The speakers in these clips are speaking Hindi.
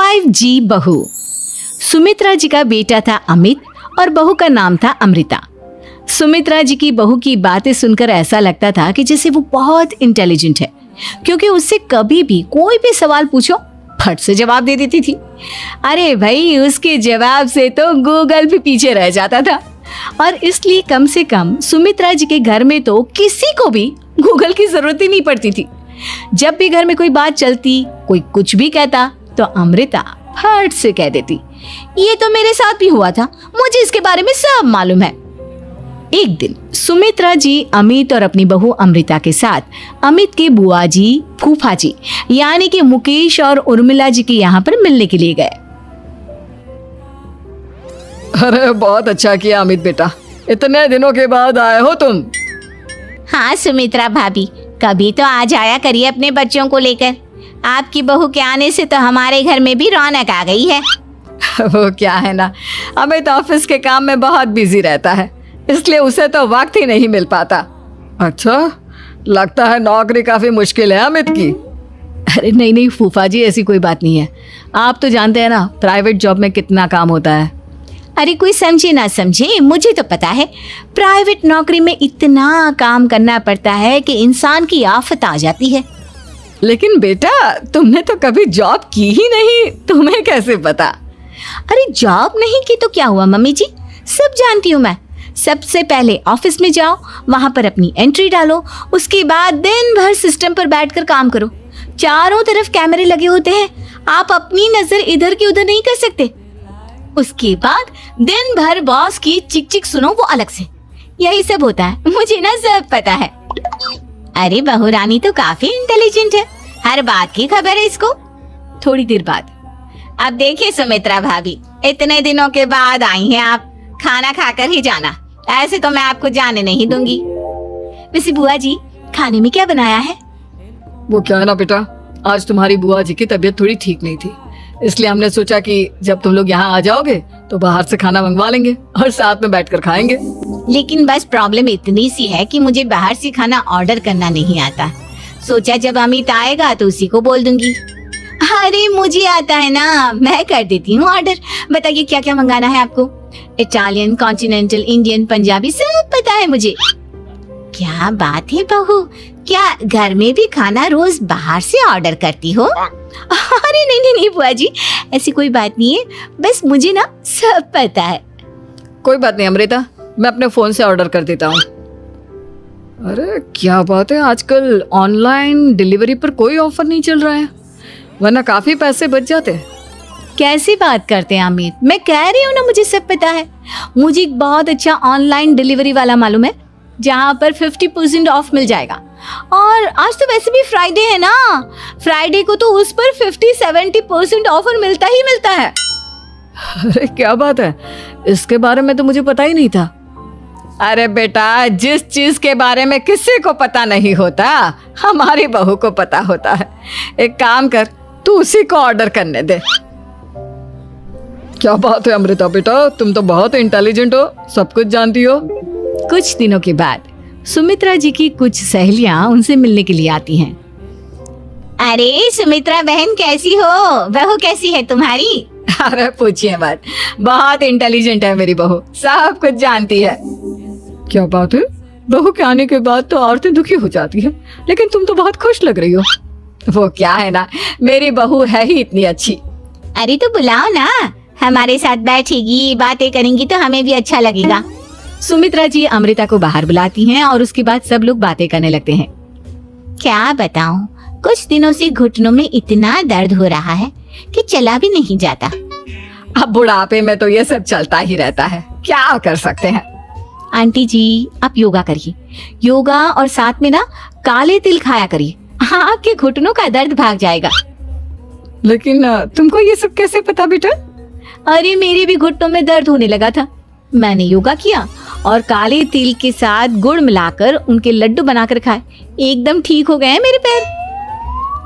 5G बहू। सुमित्रा जी का बेटा था अमित और बहू का नाम था अमृता। सुमित्रा जी की बहू की बातें सुनकर ऐसा लगता था कि जैसे वो बहुत इंटेलिजेंट है, क्योंकि उससे कभी भी कोई भी सवाल पूछो फट से जवाब दे देती थी। अरे भाई, उसके जवाब से तो गूगल भी पीछे रह जाता था। और इसलिए कम से कम सुमित्रा जी के घर में तो किसी को भी गूगल की जरूरत ही नहीं पड़ती थी। जब भी घर में कोई बात चलती, कोई कुछ भी कहता, तो अमृता फट से कह देती, ये तो मेरे साथ भी हुआ था, मुझे इसके बारे में सब मालूम है। एक दिन सुमित्रा जी अमित और अपनी बहू अमृता के साथ अमित के बुआ जी, फूफा जी यानी कि मुकेश और उर्मिला जी के यहाँ पर मिलने के लिए गए। अरे बहुत अच्छा किया अमित बेटा, इतने दिनों के बाद आए हो तुम। हाँ सुमित्रा भाभी, कभी तो आ जाया करिए अपने बच्चों को लेकर। आपकी बहू के आने से तो हमारे घर में भी रौनक आ गई है। वो क्या है ना, अमित ऑफिस के काम में बहुत बिजी रहता है, इसलिए उसे तो वक्त ही नहीं मिल पाता। अच्छा, लगता है नौकरी काफी मुश्किल है अमित की। अरे नहीं नहीं फूफा जी, ऐसी कोई बात नहीं है। आप तो जानते हैं ना प्राइवेट जॉब में कितना काम होता है। अरे कोई समझे ना समझे, मुझे तो पता है प्राइवेट नौकरी में इतना काम करना पड़ता है कि इंसान की आफत आ जाती है। लेकिन बेटा, तुमने तो कभी जॉब की ही नहीं, तुम्हें कैसे पता? अरे जॉब नहीं की तो क्या हुआ मम्मी जी, सब जानती हूँ मैं। सबसे पहले ऑफिस में जाओ, वहां पर अपनी एंट्री डालो, उसके बाद दिन भर सिस्टम पर बैठकर काम करो। चारों तरफ कैमरे लगे होते हैं, आप अपनी नजर इधर की उधर नहीं कर सकते। उसके बाद दिन भर बॉस की चिक चिक सुनो, वो अलग से। यही सब होता है, मुझे ना सब पता है। अरे बहू रानी तो काफी इंटेलिजेंट है, हर बात की खबर है इसको। थोड़ी देर बाद अब देखिए सुमित्रा भाभी, इतने दिनों के बाद आई हैं आप, खाना खाकर ही जाना, ऐसे तो मैं आपको जाने नहीं दूंगी। वैसे बुआ जी, खाने में क्या बनाया है? वो क्या है ना बेटा, आज तुम्हारी बुआ जी की तबीयत थोड़ी ठीक नहीं थी, इसलिए हमने सोचा कि जब तुम लोग यहाँ आ जाओगे तो बाहर से खाना मंगवा लेंगे और साथ में बैठकर खाएंगे। लेकिन बस प्रॉब्लम इतनी सी है कि मुझे बाहर से खाना ऑर्डर करना नहीं आता। सोचा जब अमित आएगा तो उसी को बोल दूंगी। अरे मुझे आता है ना, मैं कर देती हूँ ऑर्डर। बताइए क्या क्या मंगाना है आपको? इटालियन, कॉन्टिनेंटल, इंडियन, पंजाबी, सब पता है मुझे। क्या बात है बहू, क्या घर में भी खाना रोज बाहर से ऑर्डर करती हो? अरे नहीं नहीं नहीं बुआ जी, ऐसी कोई बात नहीं है, बस मुझे ना सब पता है। कोई बात नहीं अमृता, मैं अपने फोन से ऑर्डर कर देता हूँ। अरे क्या बात है, आजकल ऑनलाइन डिलीवरी पर कोई ऑफर नहीं चल रहा है, वरना काफी पैसे बच जाते। कैसी बात करते हैं अमित, मैं कह रही हूँ ना मुझे सब पता है। मुझे एक बहुत अच्छा ऑनलाइन डिलीवरी वाला मालूम है, जहाँ पर 50% ऑफ मिल जाएगा। और आज तो वैसे भी फ्राइडे है ना, फ्राइडे को तो उस पर 50-70% ऑफर मिलता ही मिलता है। अरे क्या बात है, इसके बारे में तो मुझे पता ही नहीं था। अरे बेटा, जिस चीज के बारे में किसी को पता नहीं होता, हमारी बहू को पता होता है। एक काम कर, तू उसी को ऑर्डर करने दे। क्या बात है अमृता बेटा, तुम तो बहुत इंटेलिजेंट हो, सब कुछ जानती हो। कुछ दिनों के बाद सुमित्रा जी की कुछ सहेलियां उनसे मिलने के लिए आती हैं। अरे सुमित्रा बहन कैसी हो, बहू कैसी है तुम्हारी? अरे पूछिए मत, बहुत इंटेलिजेंट है मेरी बहू, सब कुछ जानती है। क्या बात है, बहू के आने के बाद तो औरतें दुखी हो जाती है, लेकिन तुम तो बहुत खुश लग रही हो। वो क्या है ना, मेरी बहू है ही इतनी अच्छी। अरे तो बुलाओ ना, हमारे साथ बैठेगी, बातें करेंगी तो हमें भी अच्छा लगेगा। सुमित्रा जी अमृता को बाहर बुलाती हैं और उसके बाद सब लोग बातें करने लगते हैं। क्या बताऊं, कुछ दिनों से घुटनों में इतना दर्द हो रहा है कि चला भी नहीं जाता। अब बुढ़ापे में तो ये सब चलता ही रहता है, क्या कर सकते हैं। आंटी जी, आप योगा करिए, योगा और साथ में ना काले तिल खाया करिए, आपके घुटनों का दर्द भाग जाएगा। लेकिन तुमको ये सब कैसे पता बेटा? अरे मेरे भी घुटनों में दर्द होने लगा था, मैंने योगा किया और काले तिल के साथ गुड़ मिलाकर उनके लड्डू बनाकर खाए, एकदम ठीक हो गए हैं मेरे पैर।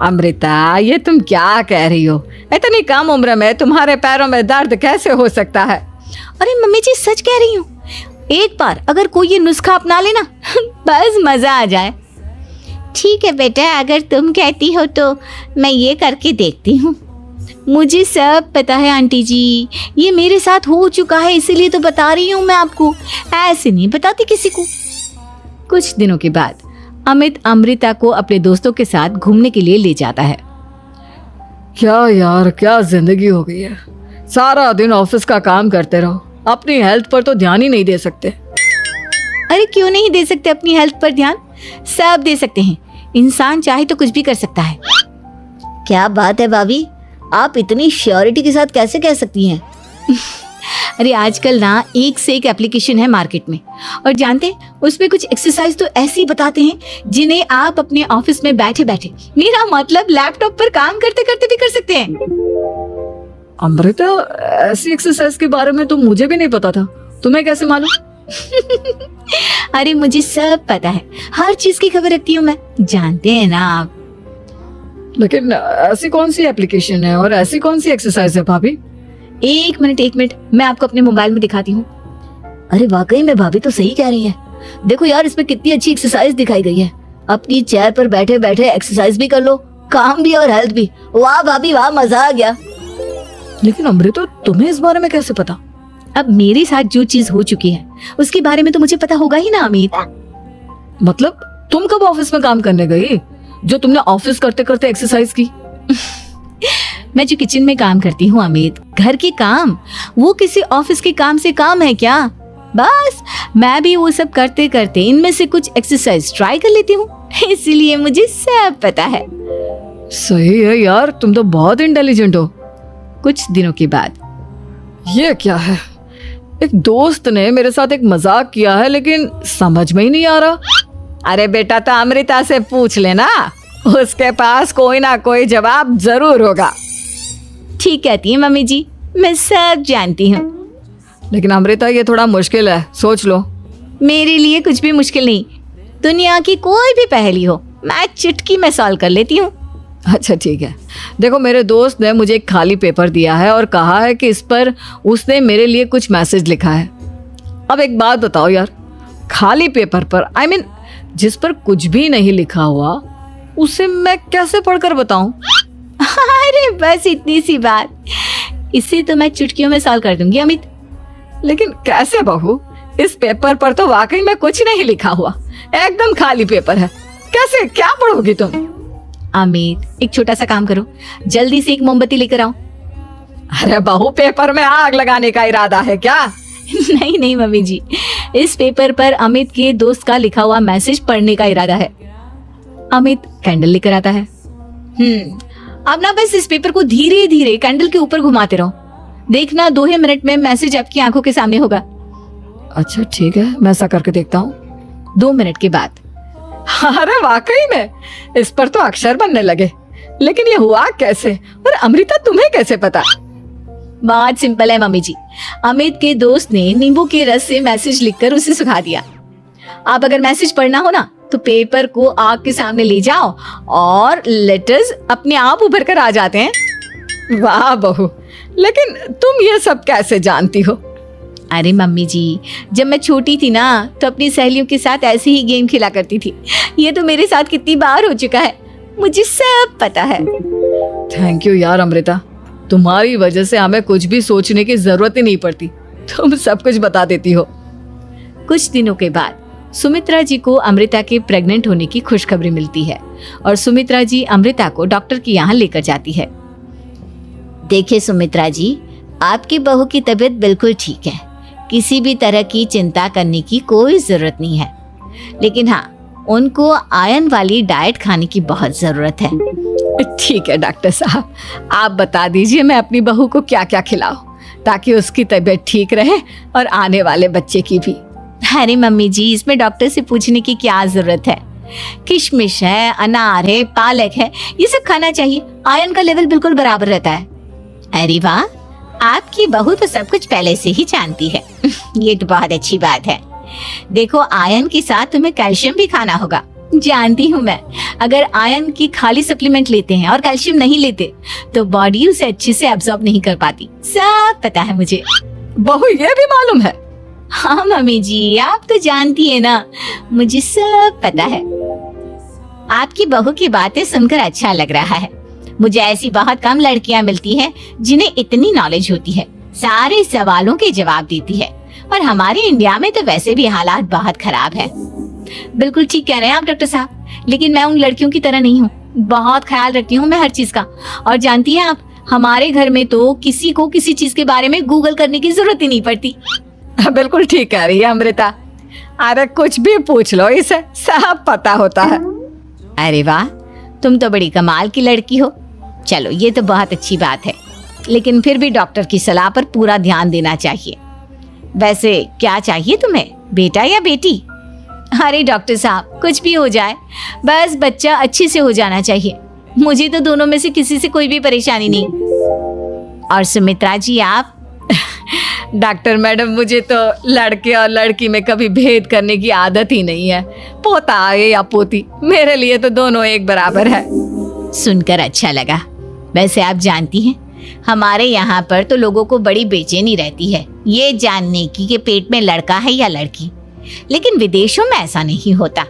अमृता, ये तुम क्या कह रही हो? इतनी कम उम्र में तुम्हारे पैरों में दर्द कैसे हो सकता है? अरे मम्मी जी, सच कह रही हूँ, एक बार अगर कोई ये नुस्खा अपना लेना बस मजा आ जाए। ठीक है बेटा, अगर तुम कहती हो तो मैं ये करके देखती हूँ। मुझे सब पता है आंटी जी, ये मेरे साथ हो चुका है, इसीलिए तो बता रही हूँ मैं आपको, ऐसे नहीं बताती किसी को। कुछ दिनों के बाद अमित अमृता को अपने दोस्तों के साथ घूमने के लिए ले जाता है। क्या यार, क्या जिंदगी हो गई है। सारा दिन ऑफिस का काम करते रहो, अपनी हेल्थ पर तो ध्यान ही नहीं दे सकते। अरे क्यों नहीं दे सकते अपनी हेल्थ पर ध्यान, सब दे सकते हैं। इंसान चाहे तो कुछ भी कर सकता है। क्या बात है भाभी, आप इतनी श्योरिटी के साथ कैसे कह सकती हैं? अरे आजकल ना एक से एक एप्लीकेशन है मार्केट में, और जानते हैं उसमें कुछ एक्सरसाइज तो ऐसी बताते हैं जिन्हें आप अपने ऑफिस में बैठे बैठे, मेरा मतलब लैपटॉप पर काम करते करते भी कर सकते हैं। अमृता, ऐसी एक्सरसाइज के बारे में तो मुझे भी नहीं पता था, तुम्हें कैसे मालूम? अरे मुझे सब पता है, हर चीज की खबर रखती हूँ मैं, जानते हैं ना आप। लेकिन ऐसी कौन सी एप्लीकेशन है और ऐसी कौन सी एक्सरसाइज है भाभी? एक मिनट, मैं आपको अपने मोबाइल में दिखाती हूँ। अरे वाकई में भाभी तो सही कह रही है। देखो यार, इसमें कितनी अच्छी एक्सरसाइज दिखाई गई है। अपनी चेयर पर बैठे बैठे एक्सरसाइज भी कर लो, काम भी और हेल्थ भी। वाह भाभी वाह, मजा आ गया। लेकिन अमृता, तुम्हें इस बारे में कैसे पता? अब मेरे साथ जो चीज हो चुकी है उसके बारे में तो मुझे पता होगा ही ना अमित। मतलब तुम कब ऑफिस में काम करने गई जो तुमने ऑफिस करते करते एक्सरसाइज की? मैं जो किचन में काम करती हूँ अमित, घर के काम, वो किसी ऑफिस के काम से काम है क्या? बस मैं भी वो सब करते करते इनमें से कुछ एक्सरसाइज ट्राई कर लेती हूँ, इसीलिए मुझे सब पता है। सही है यार, तुम तो बहुत इंटेलिजेंट हो। कुछ दिनों के बाद ये क्या है, एक दोस्त ने मेरे साथ एक मजाक किया है लेकिन समझ में ही नहीं आ रहा। अरे बेटा, तो अमृता से पूछ लेना, उसके पास कोई ना कोई जवाब जरूर होगा। ठीक कहती है मम्मी जी, मैं सब जानती हूँ। लेकिन अमृता, ये थोड़ा मुश्किल है, सोच लो। मेरे लिए कुछ भी मुश्किल नहीं, दुनिया की कोई भी पहेली हो मैं चुटकी में सॉल्व कर लेती हूँ। अच्छा ठीक है, देखो मेरे दोस्त ने मुझे एक खाली पेपर दिया है और कहा है कि इस पर उसने मेरे लिए कुछ मैसेज लिखा है। अब एक बात बताओ यार, खाली पेपर पर, I mean, जिस पर कुछ भी नहीं लिखा हुआ, उसे मैं कैसे पढ़कर बताऊं? अरे बस इतनी सी बात, इसे तो मैं चुटकियों में सॉल्व कर दूंगी अमित। लेकिन कैसे बहू, इस पेपर पर तो वाकई में कुछ नहीं लिखा हुआ, एकदम खाली पेपर है, कैसे, क्या पढ़ोगी तुम? अमित, एक छोटा सा काम करो, जल्दी से एक मोमबत्ती लेकर आओ। अरे बहू, पेपर में आग लगाने का इरादा है क्या? नहीं नहीं मम्मी जी, इस पेपर पर अमित के दोस्त का लिखा हुआ मैसेज पढ़ने का इरादा है। अमित कैंडल लेकर आता है। अब ना बस इस पेपर को धीरे धीरे कैंडल के ऊपर घुमाते रहो, देखना 2 ही मिनट में मैसेज आपकी आंखों के सामने होगा। अच्छा ठीक है, मैं ऐसा करके देखता हूँ। 2 मिनट के बाद, अरे वाकई में इस पर तो अक्षर बनने लगे, लेकिन ये हुआ कैसे? और अमृता, तुम्हें कैसे पता? बहुत सिंपल है मम्मी जी, अमित के दोस्त ने नींबू के रस से मैसेज लिखकर उसे सुखा दिया। आप अगर मैसेज पढ़ना हो ना तो पेपर को आग के सामने ले जाओ और लेटर्स अपने आप उभर कर आ जाते हैं। वाह बहू, लेकिन तुम ये सब कैसे जानती हो? अरे मम्मी जी, जब मैं छोटी थी ना तो अपनी सहेलियों के साथ ऐसे ही गेम खेला करती थी। ये तो मेरे साथ कितनी बार हो चुका है, मुझे सब पता है। थैंक यू यार अमृता, तुम्हारी वजह से हमें कुछ भी सोचने की जरूरत ही नहीं पड़ती, तुम सब कुछ बता देती हो। कुछ दिनों के बाद सुमित्रा जी को अमृता के प्रेग्नेंट होने की खुशखबरी मिलती है और सुमित्रा जी अमृता को डॉक्टर के यहाँ लेकर जाती है। देखिए सुमित्रा जी, आपकी बहू की तबीयत बिल्कुल ठीक है, किसी भी तरह की चिंता करने की कोई जरूरत नहीं है, लेकिन हाँ, उनको आयरन वाली डाइट खाने की बहुत जरूरत है। ठीक है डॉक्टर साहब, आप बता दीजिए मैं अपनी बहू को क्या क्या खिलाऊं ताकि उसकी तबीयत ठीक रहे और आने वाले बच्चे की भी। अरे मम्मी जी, इसमें डॉक्टर से पूछने की क्या जरूरत है, किशमिश है, अनार है, पालक है, ये सब खाना चाहिए, आयरन का लेवल बिल्कुल बराबर रहता है। अरे वाह, आपकी बहू तो सब कुछ पहले से ही जानती है। ये तो बहुत अच्छी बात है। देखो, आयरन के साथ तुम्हें कैल्शियम भी खाना होगा। जानती हूँ मैं, अगर आयरन की खाली सप्लीमेंट लेते हैं और कैल्शियम नहीं लेते तो बॉडी उसे अच्छे से एब्जॉर्ब नहीं कर पाती, सब पता है मुझे। बहू, ये भी मालूम है? हाँ मम्मी जी, आप तो जानती है ना, मुझे सब पता है। आपकी बहू की बातें सुनकर अच्छा लग रहा है, मुझे ऐसी बहुत कम लड़कियां मिलती हैं जिन्हें इतनी नॉलेज होती है, सारे सवालों के जवाब देती है। और हमारे इंडिया में तो वैसे भी हालात बहुत खराब है। बिल्कुल ठीक कह रहे हैं आप डॉक्टर साहब, लेकिन मैं उन लड़कियों की तरह नहीं हूँ। बहुत ख्याल रखती हूँ मैं हर चीज का। और जानती हैं आप, हमारे घर में तो किसी को किसी चीज के बारे में गूगल करने की जरूरत ही नहीं पड़ती। बिल्कुल ठीक कह रही है अमृता। अरे कुछ भी पूछ लो, इसे सब पता होता है। अरे वाह, तुम तो बड़ी कमाल की लड़की हो। चलो ये तो बहुत अच्छी बात है, लेकिन फिर भी डॉक्टर की सलाह पर पूरा ध्यान देना चाहिए। वैसे क्या चाहिए तुम्हें, बेटा या बेटी? अरे डॉक्टर साहब, कुछ भी हो जाए, बस बच्चा अच्छे से हो जाना चाहिए। मुझे तो दोनों में से किसी से कोई भी परेशानी नहीं। और सुमित्रा जी आप? डॉक्टर मैडम, मुझे तो लड़के और लड़की में कभी भेद करने की आदत ही नहीं है। पोता आए या पोती, मेरे लिए तो दोनों एक बराबर है। सुनकर अच्छा लगा। वैसे आप जानती हैं, हमारे यहाँ पर तो लोगों को बड़ी बेचैनी रहती है ये जानने की कि पेट में लड़का है या लड़की, लेकिन विदेशों में ऐसा नहीं होता।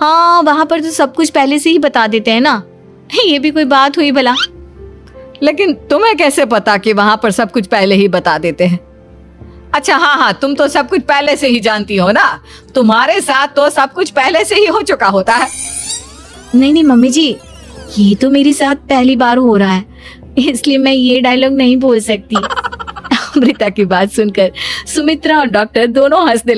हाँ, वहां पर तो सब कुछ पहले से ही बता देते हैं ना। ये भी कोई बात हुई भला? लेकिन तुम्हें कैसे पता कि वहां पर सब कुछ पहले ही बता देते हैं? अच्छा हाँ, तुम तो सब कुछ पहले से ही जानती हो ना। तुम्हारे साथ तो सब कुछ पहले से ही हो चुका होता है। नहीं मम्मी जी, ये तो मेरे साथ पहली बार हो रहा है, इसलिए मैं ये डायलॉग नहीं बोल सकती। अमृता की बात सुनकर सुमित्रा और डॉक्टर दोनों हंसने